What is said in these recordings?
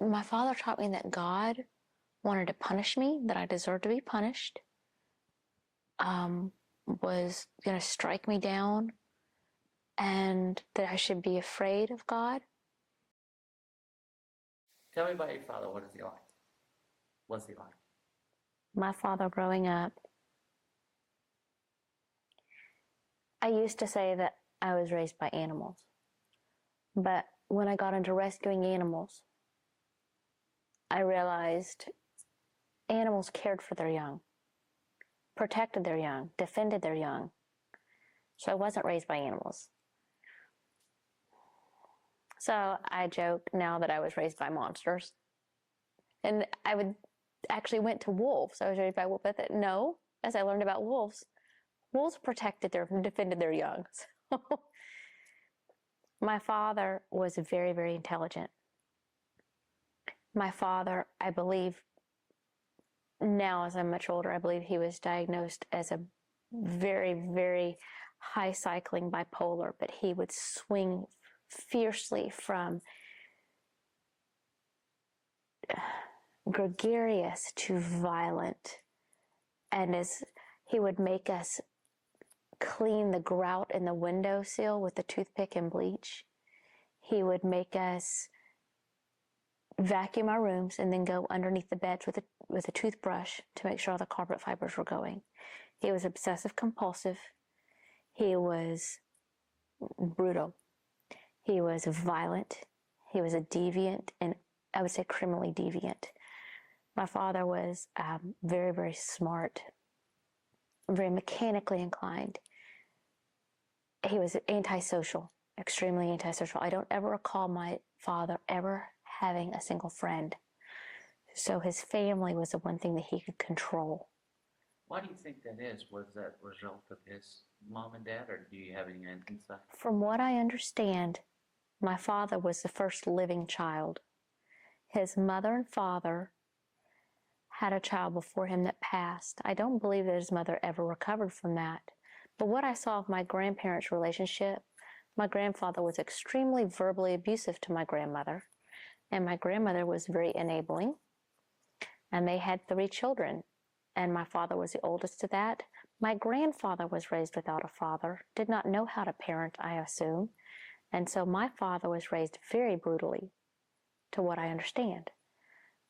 My father taught me that God wanted to punish me, that I deserved to be punished, was going to strike me down, and that I should be afraid of God. Tell me about your father. What is he like? What's he like? My father growing up, I used to say that I was raised by animals. But when I got into rescuing animals, I realized animals cared for their young, protected their young, defended their young. So I wasn't raised by animals. So I joke now that I was raised by monsters. And I would actually went to wolves. I was raised by wolves. But no, as I learned about wolves protected defended their young. So my father was very, very intelligent. My father, I believe, now as I'm much older, I believe he was diagnosed as a very, very high cycling bipolar, but he would swing fiercely from gregarious to violent. And as he would make us clean the grout in the windowsill with a toothpick and bleach, he would make us vacuum our rooms and then go underneath the beds with a toothbrush to make sure all the carpet fibers were going. He was obsessive compulsive. He was brutal. He was violent. He was a deviant, and I would say criminally deviant. My father was very, very smart, very mechanically inclined. He was antisocial, extremely antisocial. I don't ever recall my father ever having a single friend. So his family was the one thing that he could control. Why do you think that is? Was that a result of his mom and dad, or do you have any insight? From what I understand, my father was the first living child. His mother and father had a child before him that passed. I don't believe that his mother ever recovered from that. But what I saw of my grandparents' relationship, my grandfather was extremely verbally abusive to my grandmother, and my grandmother was very enabling. And they had 3 children, and my father was the oldest of that. My grandfather was raised without a father, did not know how to parent, I assume. And so my father was raised very brutally, to what I understand.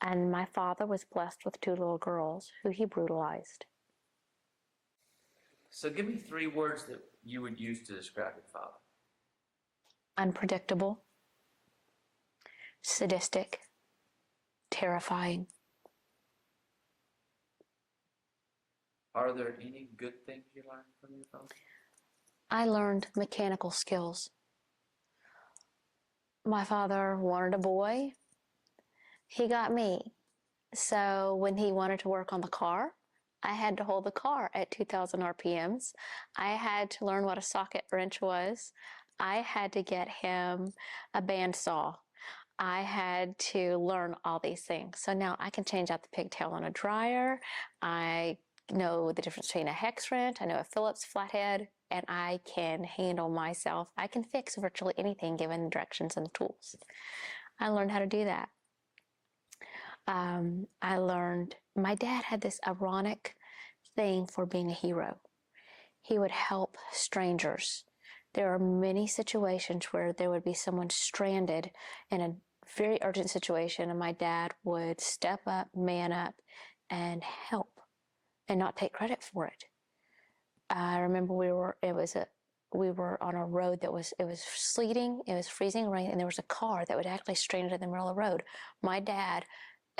And my father was blessed with 2 little girls who he brutalized. So give me 3 words that you would use to describe your father. Unpredictable, sadistic, terrifying. Are there any good things you learned from your father? I learned mechanical skills. My father wanted a boy. He got me. So when he wanted to work on the car, I had to hold the car at 2,000 RPMs. I had to learn what a socket wrench was. I had to get him a bandsaw. I had to learn all these things. So now I can change out the pigtail on a dryer. I know the difference between a hex wrench. I know a Phillips flathead, and I can handle myself. I can fix virtually anything given the directions and the tools. I learned how to do that. I learned, my dad had this ironic thing for being a hero. He would help strangers. There are many situations where there would be someone stranded in a very urgent situation, and my dad would step up, man up, and help, and not take credit for it. I remember we were on a road that was sleeting, it was freezing rain, and there was a car that was actually stranded in the middle of the road. My dad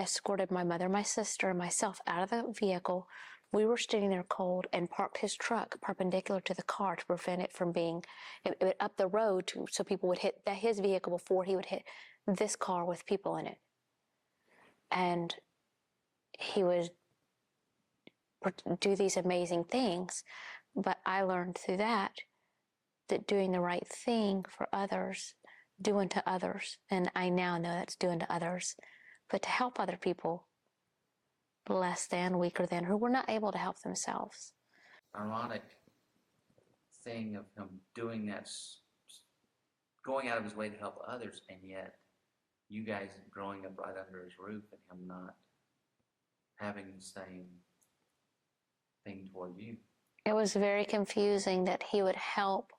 escorted my mother, my sister, and myself out of the vehicle. We were standing there cold and parked his truck perpendicular to the car to prevent it from being up the road so people would hit his vehicle before he would hit this car with people in it. And he would do these amazing things, but I learned through that doing the right thing for others, doing to others, and I now know that's doing to others, but to help other people, less than, weaker than, who were not able to help themselves. Ironic thing of him doing that, going out of his way to help others, and yet you guys growing up right under his roof and him not having the same thing toward you? It was very confusing that he would help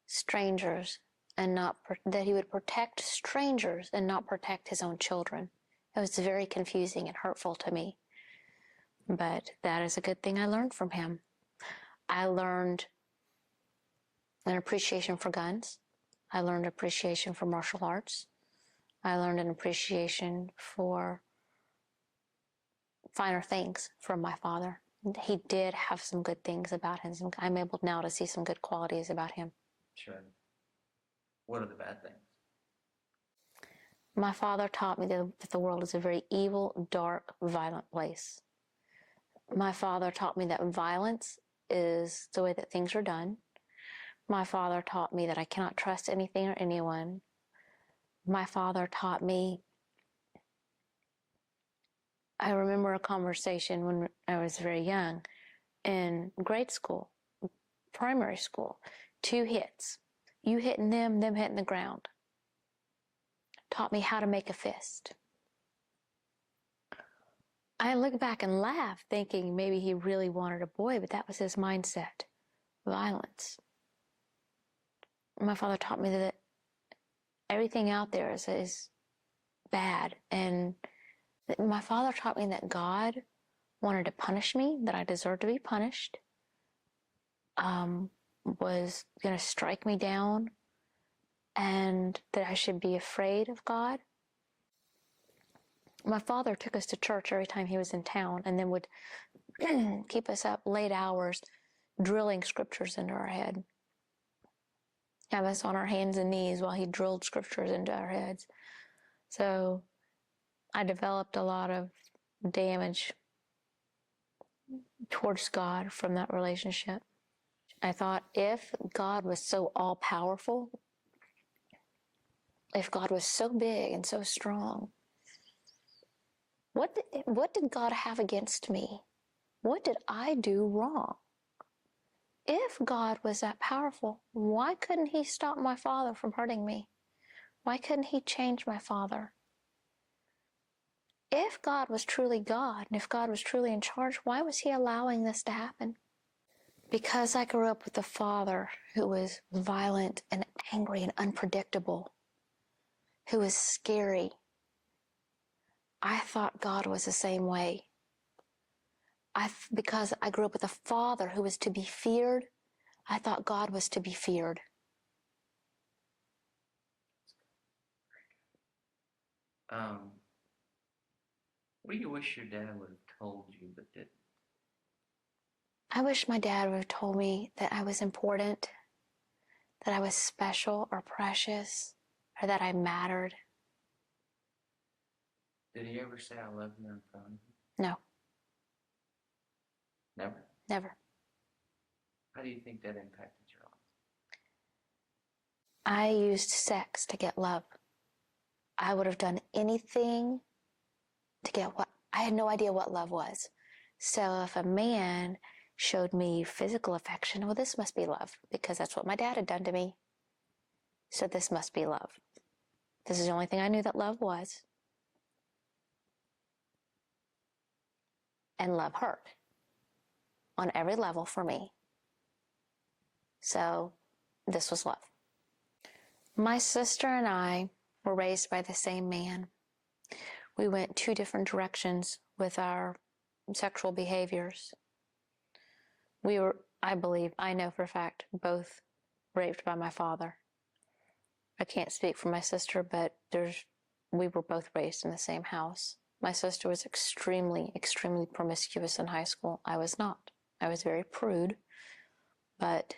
strangers and not, that he would protect strangers and not protect his own children. It was very confusing and hurtful to me. But that is a good thing I learned from him. I learned an appreciation for guns. I learned appreciation for martial arts. I learned an appreciation for finer things from my father. He did have some good things about him. I'm able now to see some good qualities about him. Sure. What are the bad things? My father taught me that the world is a very evil, dark, violent place. My father taught me that violence is the way that things are done. My father taught me that I cannot trust anything or anyone. My father taught me, I remember a conversation when I was very young in grade school, primary school, 2 hits. You hitting them hitting the ground. Taught me how to make a fist. I look back and laugh, thinking maybe he really wanted a boy, but that was his mindset. Violence. My father taught me that everything out there is bad. And my father taught me that God wanted to punish me, that I deserved to be punished, was going to strike me down, and that I should be afraid of God. My father took us to church every time he was in town, and then would keep us up late hours drilling scriptures into our head. Have us on our hands and knees while he drilled scriptures into our heads. So I developed a lot of damage towards God from that relationship. I thought, if God was so all-powerful, if God was so big and so strong, what did God have against me? What did I do wrong? If God was that powerful, why couldn't he stop my father from hurting me? Why couldn't he change my father? If God was truly God, and if God was truly in charge, why was he allowing this to happen? Because I grew up with a father who was violent and angry and unpredictable, who was scary, I thought God was the same way. Because I grew up with a father who was to be feared, I thought God was to be feared. What do you wish your dad would have told you but didn't? I wish my dad would have told me that I was important, that I was special or precious, or that I mattered. Did he ever say, "I love you" in front of you? No. Never? Never. How do you think that impacted your life? I used sex to get love. I would have done anything to get what, I had no idea what love was. So if a man showed me physical affection, well, this must be love, because that's what my dad had done to me. So this must be love. This is the only thing I knew that love was. And love hurt on every level for me. So this was love. My sister and I were raised by the same man. We went 2 different directions with our sexual behaviors. We were, I know for a fact, both raped by my father. I can't speak for my sister, but we were both raised in the same house. My sister was extremely, extremely promiscuous in high school. I was not. I was very prude, but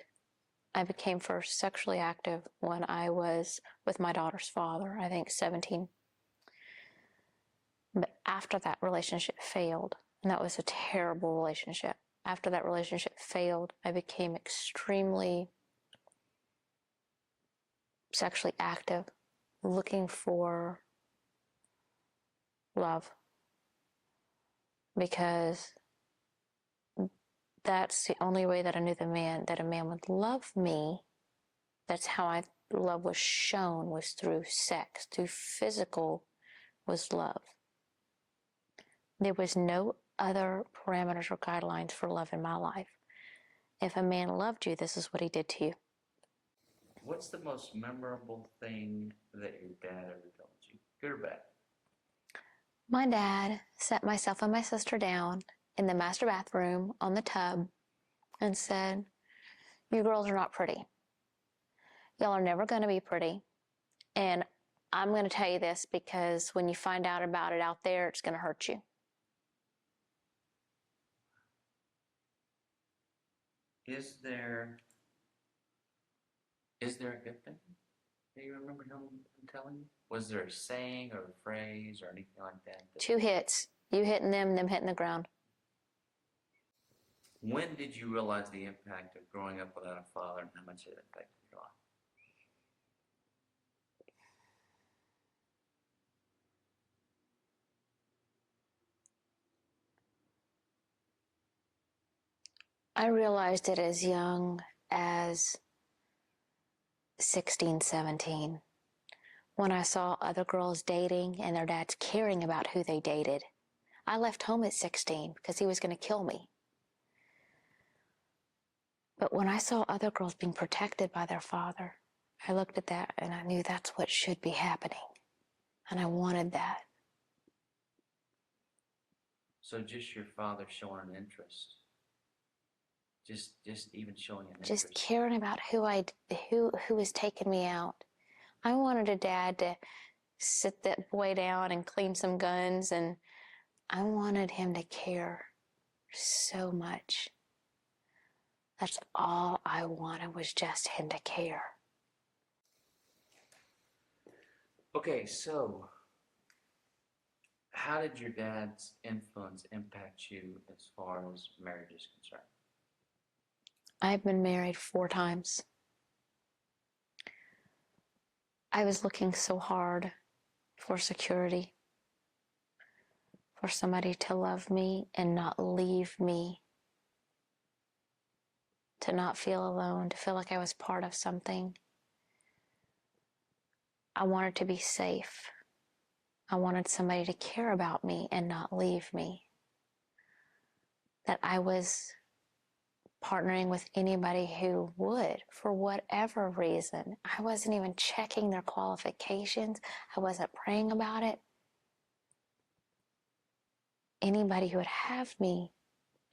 I became first sexually active when I was with my daughter's father, I think 17. But after that relationship failed, and that was a terrible relationship. After that relationship failed, I became extremely sexually active, looking for love, because that's the only way that I knew that a man would love me. That's how love was shown, was through sex, through physical was love. There was no other parameters or guidelines for love in my life. If a man loved you, this is what he did to you. What's the most memorable thing that your dad ever told you, good or bad? My dad sat myself and my sister down in the master bathroom on the tub and said, "You girls are not pretty. Y'all are never going to be pretty. And I'm going to tell you this because when you find out about it out there, it's going to hurt you." Is there a good thing that you remember him telling you? Was there a saying or a phrase or anything like that? 2 hits. You hitting them hitting the ground. When did you realize the impact of growing up without a father and how much it affected your life? I realized it as young as 16, 17, when I saw other girls dating and their dads caring about who they dated. I left home at 16 because he was going to kill me. But when I saw other girls being protected by their father, I looked at that and I knew that's what should be happening. And I wanted that. So just your father showing an interest. Just even showing an Just interest. caring about who was taking me out. I wanted a dad to sit that boy down and clean some guns, and I wanted him to care so much. That's all I wanted, was just him to care. Okay, so how did your dad's influence impact you as far as marriage is concerned? I've been married 4 times. I was looking so hard for security, for somebody to love me and not leave me, to not feel alone, to feel like I was part of something. I wanted to be safe. I wanted somebody to care about me and not leave me. That I was partnering with anybody who would, for whatever reason. I wasn't even checking their qualifications. I wasn't praying about it. Anybody who would have me,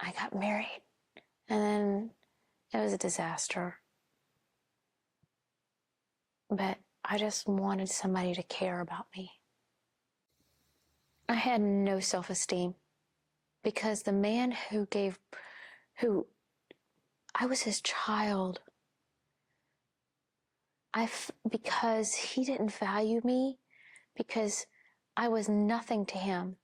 I got married. And then it was a disaster. But I just wanted somebody to care about me. I had no self-esteem because the man I was his child. Because he didn't value me, because I was nothing to him,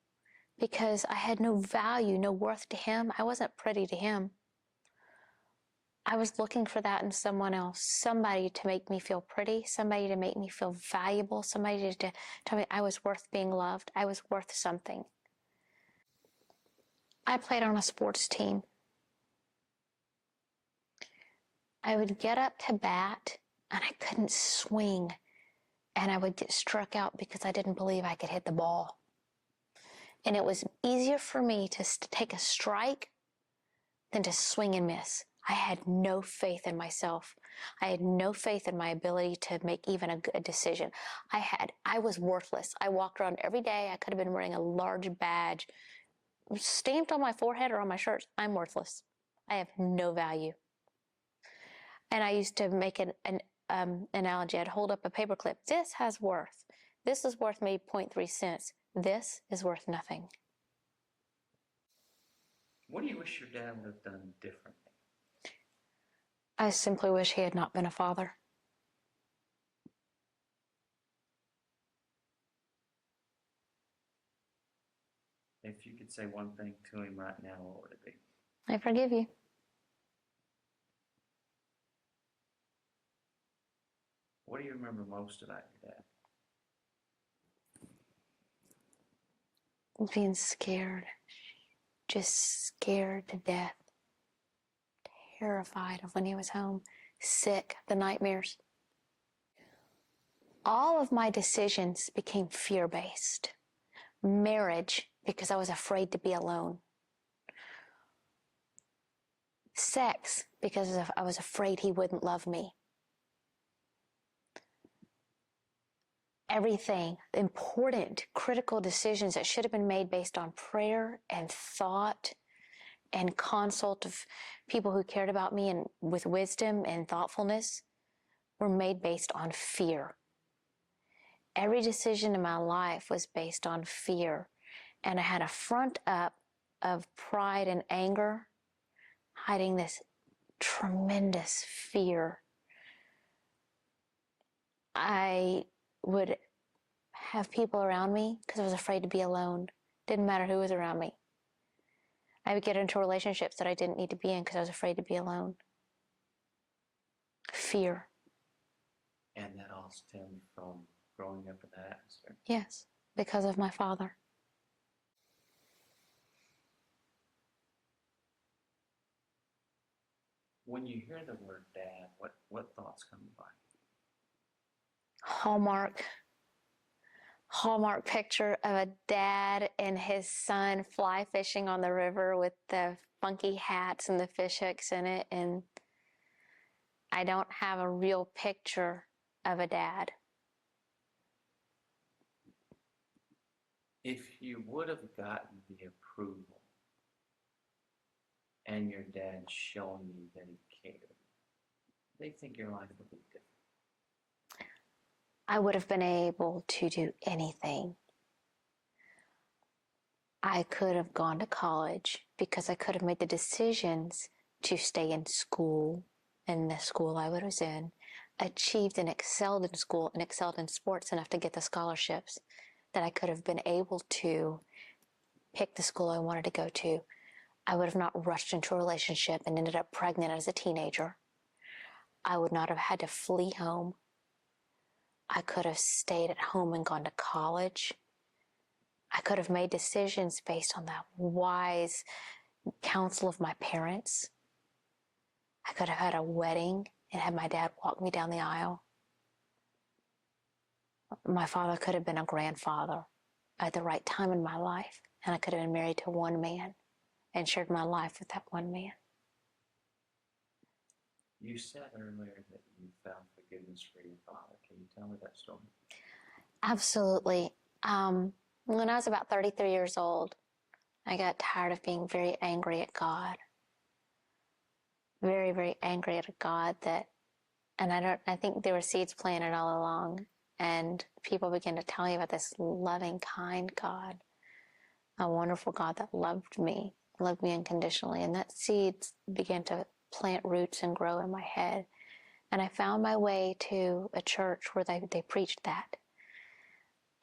because I had no value, no worth to him. I wasn't pretty to him. I was looking for that in someone else, somebody to make me feel pretty, somebody to make me feel valuable, somebody to tell me I was worth being loved, I was worth something. I played on a sports team. I would get up to bat and I couldn't swing, and I would get struck out because I didn't believe I could hit the ball. And it was easier for me to take a strike than to swing and miss. I had no faith in myself. I had no faith in my ability to make even a good decision. I was worthless. I walked around every day. I could have been wearing a large badge stamped on my forehead or on my shirts. I'm worthless. I have no value. And I used to make an analogy. I'd hold up a paperclip. This has worth. This is worth maybe 0.3 cents. This is worth nothing. What do you wish your dad would have done differently? I simply wish he had not been a father. If you could say one thing to him right now, what would it be? I forgive you. What do you remember most about your dad? Being scared. Just scared to death. Terrified of when he was home. Sick, the nightmares. All of my decisions became fear-based. Marriage, because I was afraid to be alone. Sex, because I was afraid he wouldn't love me. Everything, important, critical decisions that should have been made based on prayer and thought and consult of people who cared about me and with wisdom and thoughtfulness, were made based on fear. Every decision in my life was based on fear, and I had a front up of pride and anger, hiding this tremendous fear. I would have people around me because I was afraid to be alone. Didn't matter who was around me. I would get into relationships that I didn't need to be in because I was afraid to be alone. Fear. And that all stemmed from growing up in that atmosphere? Yes, because of my father. When you hear the word dad, what thoughts come to mind? Hallmark picture of a dad and his son fly fishing on the river with the funky hats and the fish hooks in it. And I don't have a real picture of a dad. If you would have gotten the approval and your dad showing you that he cared, they think your life would be different. I would have been able to do anything. I could have gone to college because I could have made the decisions to stay in school, in the school I was in, achieved and excelled in school and excelled in sports enough to get the scholarships, that I could have been able to pick the school I wanted to go to. I would have not rushed into a relationship and ended up pregnant as a teenager. I would not have had to flee home. I could have stayed at home and gone to college. I could have made decisions based on that wise counsel of my parents. I could have had a wedding and had my dad walk me down the aisle. My father could have been a grandfather at the right time in my life, and I could have been married to one man and shared my life with that one man. You said earlier that you found forgiveness for your father. Can you tell me that story? Absolutely. When I was about 33 years old, I got tired of being very angry at God. Very, very angry at a God and I think there were seeds planted all along, and people began to tell me about this loving, kind God, a wonderful God that loved me unconditionally, and that seeds began to plant roots and grow in my head. And I found my way to a church where they preached that.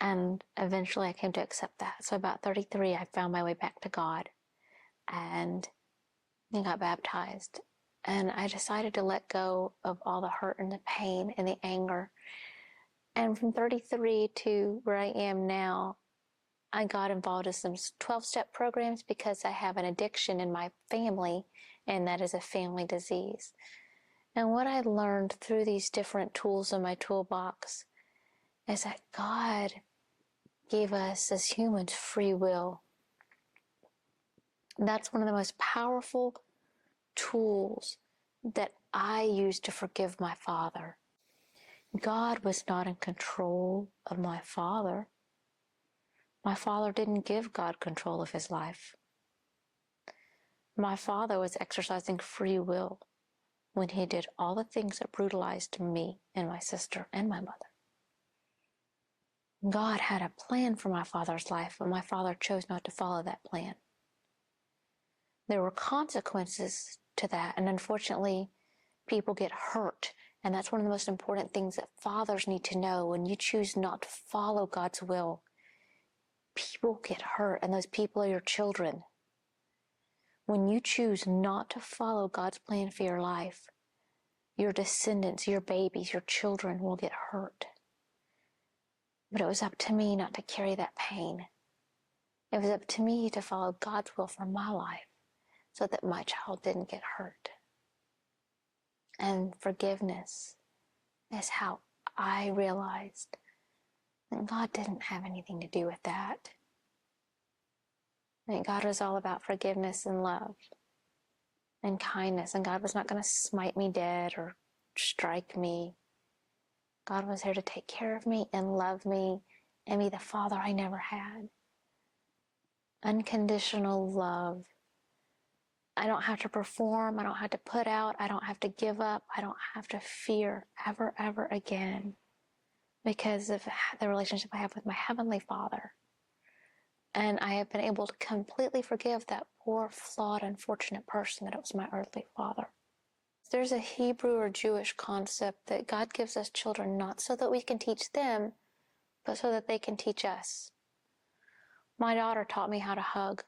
And eventually I came to accept that. So about 33, I found my way back to God and got baptized. And I decided to let go of all the hurt and the pain and the anger. And from 33 to where I am now, I got involved in some 12-step programs because I have an addiction in my family, and that is a family disease. And what I learned through these different tools in my toolbox is that God gave us as humans free will. That's one of the most powerful tools that I used to forgive my father. God was not in control of my father. My father didn't give God control of his life. My father was exercising free will when he did all the things that brutalized me and my sister and my mother. God had a plan for my father's life, but my father chose not to follow that plan. There were consequences to that, and unfortunately, people get hurt, and that's one of the most important things that fathers need to know. When you choose not to follow God's will, people get hurt, and those people are your children. When you choose not to follow God's plan for your life, your descendants, your babies, your children will get hurt. But it was up to me not to carry that pain. It was up to me to follow God's will for my life so that my child didn't get hurt. And forgiveness is how I realized that God didn't have anything to do with that. And God was all about forgiveness and love and kindness. And God was not going to smite me dead or strike me. God was here to take care of me and love me and be the father I never had. Unconditional love. I don't have to perform. I don't have to put out. I don't have to give up. I don't have to fear ever, ever again because of the relationship I have with my Heavenly Father. And I have been able to completely forgive that poor, flawed, unfortunate person that it was my earthly father. There's a Hebrew or Jewish concept that God gives us children not so that we can teach them, but so that they can teach us. My daughter taught me how to hug.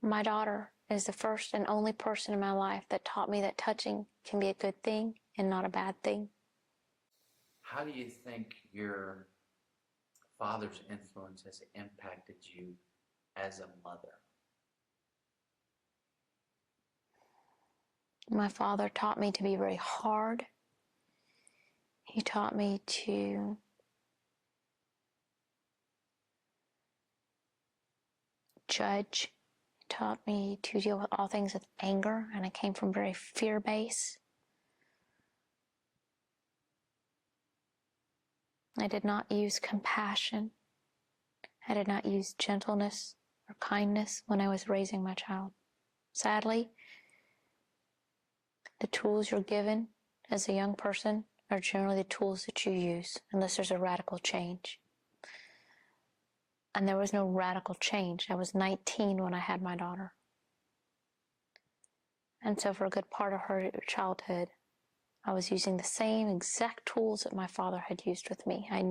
My daughter is the first and only person in my life that taught me that touching can be a good thing and not a bad thing. How do you think your father's influence has impacted you as a mother? My father taught me to be very hard. He taught me to judge. He taught me to deal with all things with anger, and I came from very fear-based. I did not use compassion. I did not use gentleness or kindness when I was raising my child. Sadly, the tools you're given as a young person are generally the tools that you use, unless there's a radical change. And there was no radical change. I was 19 when I had my daughter. And so for a good part of her childhood, I was using the same exact tools that my father had used with me. I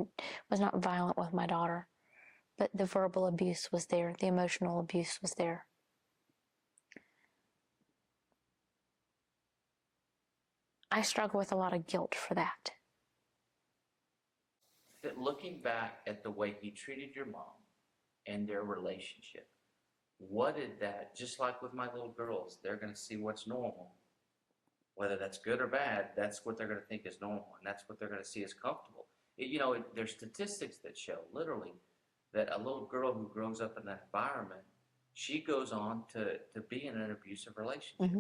was not violent with my daughter, but the verbal abuse was there. The emotional abuse was there. I struggle with a lot of guilt for that. Looking back at the way he treated your mom and their relationship, what did that, just like with my little girls, they're going to see what's normal. Whether that's good or bad, that's what they're going to think is normal, and that's what they're going to see as comfortable. There's statistics that show, literally, that a little girl who grows up in that environment, she goes on to be in an abusive relationship. Mm-hmm.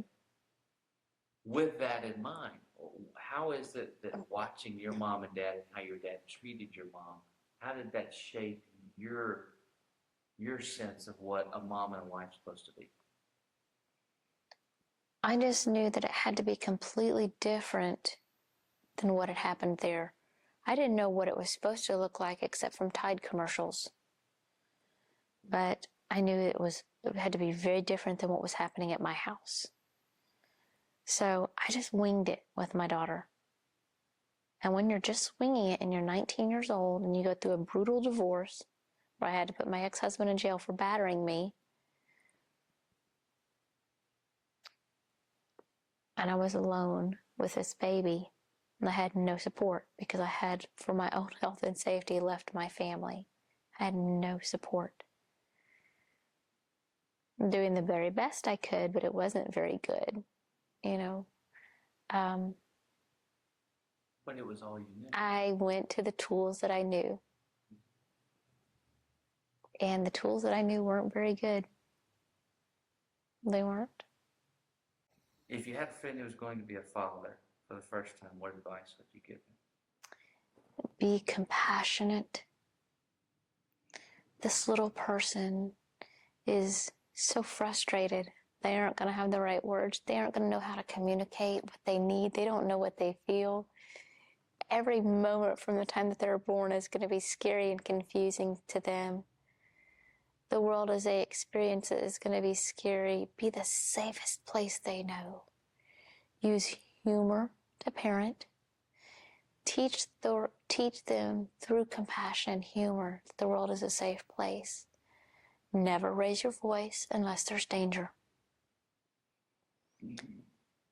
With that in mind, how is it that watching your mom and dad and how your dad treated your mom, how did that shape your sense of what a mom and a wife's supposed to be? I just knew that it had to be completely different than what had happened there. I didn't know what it was supposed to look like except from Tide commercials. But I knew it had to be very different than what was happening at my house. So I just winged it with my daughter. And when you're just winging it and you're 19 years old and you go through a brutal divorce where I had to put my ex-husband in jail for battering me, and I was alone with this baby, and I had no support because I had, for my own health and safety, left my family. I had no support. I'm doing the very best I could, but it wasn't very good, But it was all you knew. I went to the tools that I knew. And the tools that I knew weren't very good. They weren't. If you had a friend who was going to be a father for the first time, what advice would you give him? Be compassionate. This little person is so frustrated. They aren't going to have the right words. They aren't going to know how to communicate what they need. They don't know what they feel. Every moment from the time that they're born is going to be scary and confusing to them. The world as they experience it is going to be scary. Be the safest place they know. Use humor to parent. Teach them through compassion and humor that the world is a safe place. Never raise your voice unless there's danger.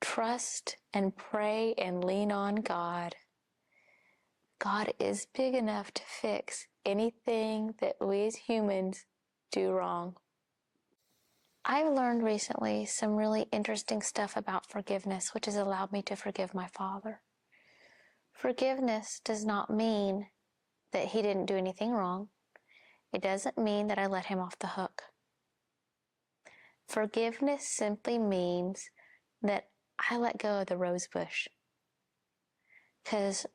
Trust and pray and lean on God. God is big enough to fix anything that we as humans do wrong. I've learned recently some really interesting stuff about forgiveness, which has allowed me to forgive my father. Forgiveness does not mean that he didn't do anything wrong. It doesn't mean that I let him off the hook. Forgiveness simply means that I let go of the rose bush. Because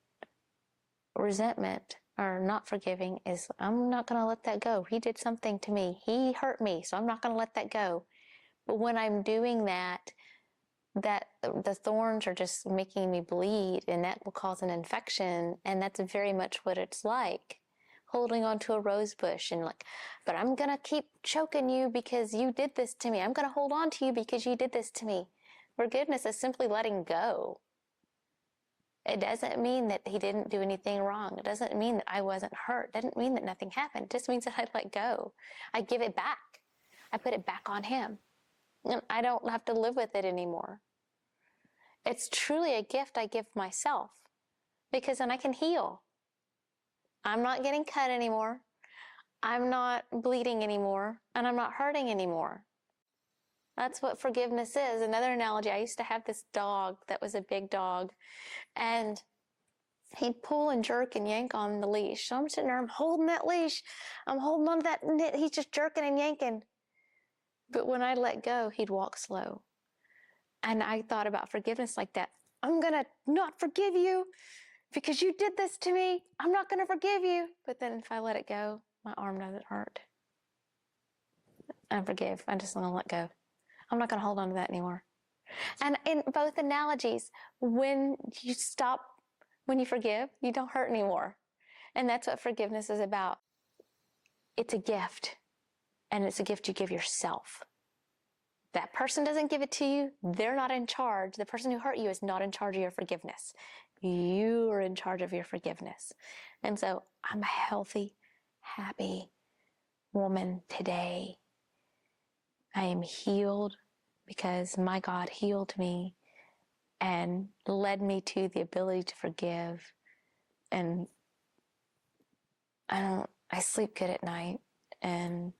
resentment or not forgiving is, I'm not going to let that go. He did something to me. He hurt me, so I'm not going to let that go. But when I'm doing that the thorns are just making me bleed, and that will cause an infection, and that's very much what it's like. Holding on to a rose bush and like, but I'm going to keep choking you because you did this to me. I'm going to hold on to you because you did this to me. Forgiveness is simply letting go. It doesn't mean that he didn't do anything wrong. It doesn't mean that I wasn't hurt. It doesn't mean that nothing happened. It just means that I let go. I give it back. I put it back on him. And I don't have to live with it anymore. It's truly a gift I give myself, because then I can heal. I'm not getting cut anymore. I'm not bleeding anymore, and I'm not hurting anymore. That's what forgiveness is. Another analogy, I used to have this dog that was a big dog, and he'd pull and jerk and yank on the leash. So I'm sitting there, I'm holding that leash. I'm holding on to that knit. He's just jerking and yanking. But when I let go, he'd walk slow. And I thought about forgiveness like that. I'm going to not forgive you because you did this to me. I'm not going to forgive you. But then if I let it go, my arm doesn't hurt. I forgive. I'm just going to let go. I'm not going to hold on to that anymore. And in both analogies, when you forgive, you don't hurt anymore. And that's what forgiveness is about. It's a gift. And it's a gift you give yourself. That person doesn't give it to you. They're not in charge. The person who hurt you is not in charge of your forgiveness. You are in charge of your forgiveness. And so I'm a healthy, happy woman today. I am healed because my God healed me and led me to the ability to forgive. And I sleep good at night, and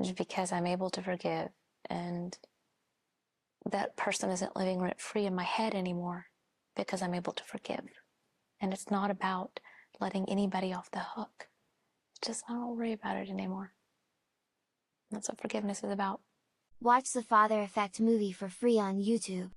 just because I'm able to forgive. And that person isn't living rent-free in my head anymore because I'm able to forgive. And it's not about letting anybody off the hook. It's just, I don't worry about it anymore. That's what forgiveness is about. Watch the Father Effect movie for free on YouTube.